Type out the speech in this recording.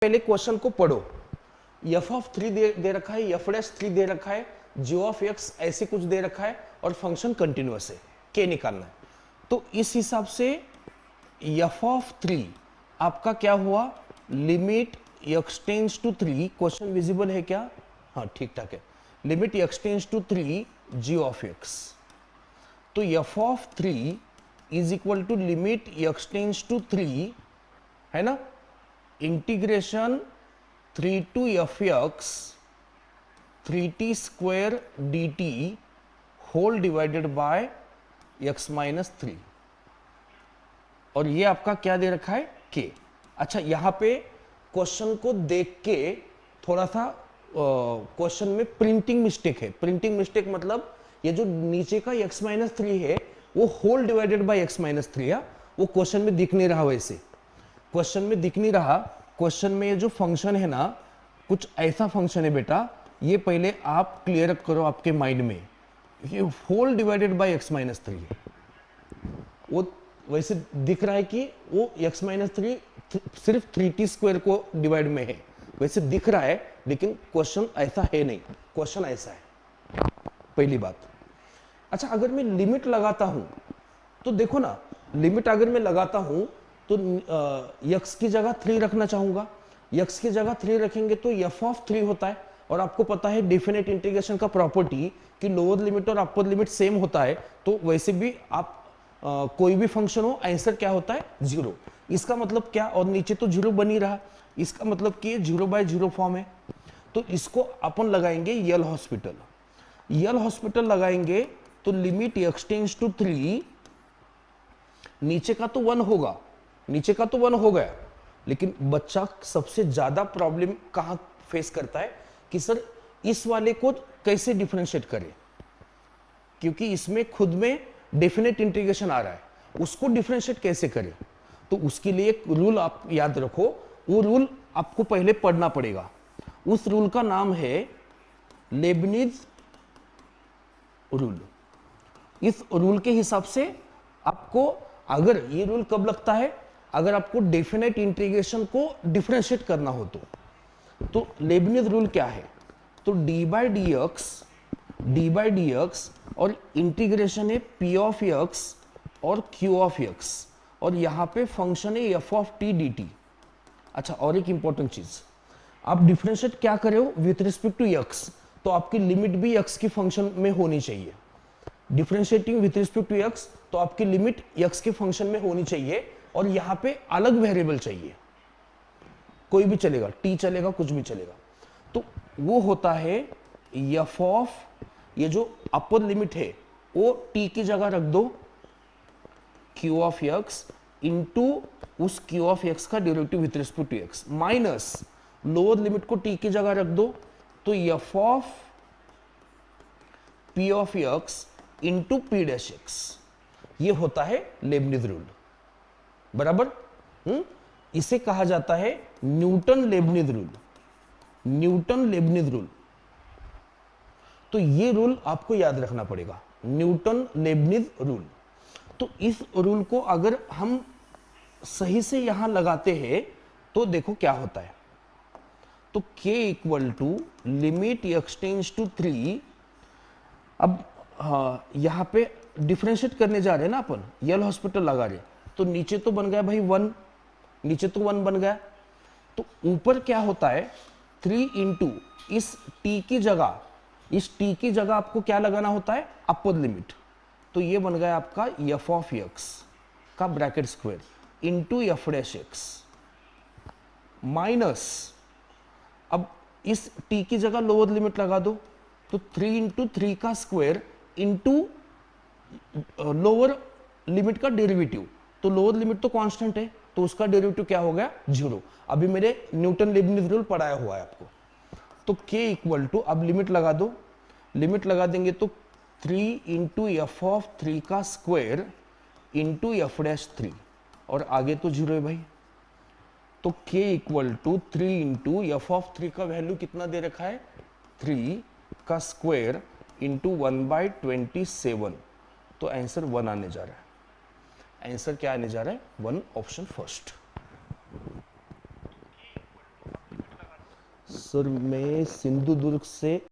पहले क्वेश्चन को पढ़ो। एफ ऑफ 3 दे रखा है, एफ डैश 3 दे रखा है, जी ऑफ एक्स ऐसे कुछ दे रखा है और फंक्शन कंटिन्यूअस है, के निकालना है। तो इस हिसाब से एफ ऑफ 3 आपका क्या हुआ, limit x tends to 3, question visible है क्या, हाँ ठीक ठाक है, limit x tends to 3 G of X. तो F of 3 is equal to limit x tends to 3 है ना, integration 3 to F X 3t square D T whole divided by X minus 3, और ये आपका क्या दे रखा है, के। अच्छा यहां पे क्वेश्चन को देख के थोड़ा सा क्वेश्चन में प्रिंटिंग मिस्टेक है। प्रिंटिंग मिस्टेक मतलब ये जो नीचे का x माइनस 3 है वो whole divided by x minus 3 है, वो क्वेश्चन में दिख नहीं रहा, वैसे क्वेश्चन में दिख नहीं रहा। क्वेश्चन में ये जो फंक्शन है ना, कुछ ऐसा फंक्शन है बेटा, ये पहले आप क्लियर करो आपके माइंड में, ये whole divided by x minus 3 है। वो वैसे दिख रहा है कि वो x माइनस 3 सिर्फ 3t स्क्वायर को डिवाइड में है, वैसे दिख रहा है, लेकिन क्वेश्चन ऐसा है नहीं, क्वेश्चन ऐसा है, पहली बात। अच्छा अगर मैं लिमिट लगाता हूं तो देखो ना, लिमिट अगर मैं लगाता हूं तो x की जगह 3 रखना चाहूंगा, x की जगह 3 रखेंगे तो f ऑफ 3 होता है, और आपको पता है डेफिनेट इंटीग्रेशन का प्रॉपर्टी कि लोअर लिमिट और अपर लिमिट सेम होता है, तो वैसे भी आप कोई भी फंक्शन हो आंसर क्या होता है, 0। इसका मतलब क्या, और नीचे तो 0 बन ही रहा, इसका मतलब कि 0/0 फॉर्म है। तो इसको अपन लगाएंगे यल हॉस्पिटल, यल हॉस्पिटल लगाएंगे तो लिमिट एक्स टेंड्स टू 3, नीचे का तो 1 होगा, नीचे का तो 1 हो गया, लेकिन बच्चा सबसे ज्यादा प्रॉब्लम कहां फेस करता है कि सर इस वाले को कैसे डिफरेंशिएट करें, क्योंकि इसमें खुद में डेफिनेट इंटीग्रेशन आ रहा है, उसको डिफरेंशिएट कैसे करें। तो उसके लिए एक रूल आप याद रखो, वो रूल आपको पहले पढ़ना पड़ेगा। उस रूल का नाम है लेबनिज रूल। इस रूल के हिसाब से आपको, अगर ये रूल कब लगता है, अगर आपको डेफिनेट इंटीग्रेशन को डिफरेंशिएट करना हो तो लेबनिज रूल क्या है, तो डी बाई डी एक्स और इंटीग्रेशन है p ऑफ x और q ऑफ x, और यहां पे फंक्शन है f ऑफ t dt। अच्छा और एक इंपॉर्टेंट चीज, आप डिफरेंशिएट क्या करे हो विथ रिस्पेक्ट टू x, तो आपकी लिमिट भी x की फंक्शन में होनी चाहिए। Differentiating with respect to x, तो आपकी लिमिट x के फंक्शन में होनी चाहिए, और यहां पे अलग वेरिएबल चाहिए, कोई भी चलेगा, t चलेगा, कुछ भी चलेगा। तो वो होता है f ऑफ, ये जो अपर लिमिट है वो t की जगह रख दो q ऑफ x इंटू उस q ऑफ x का derivative with respect to x, minus lower limit को t की जगह रख दो, तो f of p of x into p dash x, ये होता है लेबनिज रूल, बराबर। इसे कहा जाता है Newton Lebanese rule, Newton Lebanese rule. तो ये रूल आपको याद रखना पड़ेगा, न्यूटन लेबनिज रूल। तो इस रूल को अगर हम सही से यहां लगाते हैं तो देखो क्या होता है, तो k equal to limit x tends to 3। अब यहां पे डिफरेंशिएट करने जा रहे हैं ना अपन, यल हॉस्पिटल लगा रहे, तो नीचे तो बन गया भाई 1, नीचे तो 1 बन गया, तो ऊपर क्या होता है 3 इंटू इस t की जगह, इस t की जगह आपको क्या लगाना होता है, अपर लिमिट, तो ये बन गया आपका f ऑफ x का bracket square into F dash x, minus, अब इस t की जगह लोअर लिमिट लगा दो, तो 3 इंटू 3 का स्क्वायर इंटू लोअर लिमिट का डेरिवेटिव, तो लोअर लिमिट तो कांस्टेंट है, तो उसका डेरिवेटिव क्या हो गया, 0। अभी मेरे न्यूटन लेबनिज रूल पढ़ाया हुआ है आपको। तो k इक्वल टू, अब लिमिट लगा दो, लिमिट लगा देंगे तो 3 इंटू एफ ऑफ 3 का स्क्वायर इंटू एफ डैश 3, और आगे तो 0 है भाई, तो k equal to 3 into F of 3 का वैल्यू कितना दे रखा है, 3 का स्क्वायर इंटू 1/27, तो आंसर 1 आने जा रहा है। आंसर क्या आने जा रहा है, 1, ऑप्शन फर्स्ट। सर मैं सिंधुदुर्ग से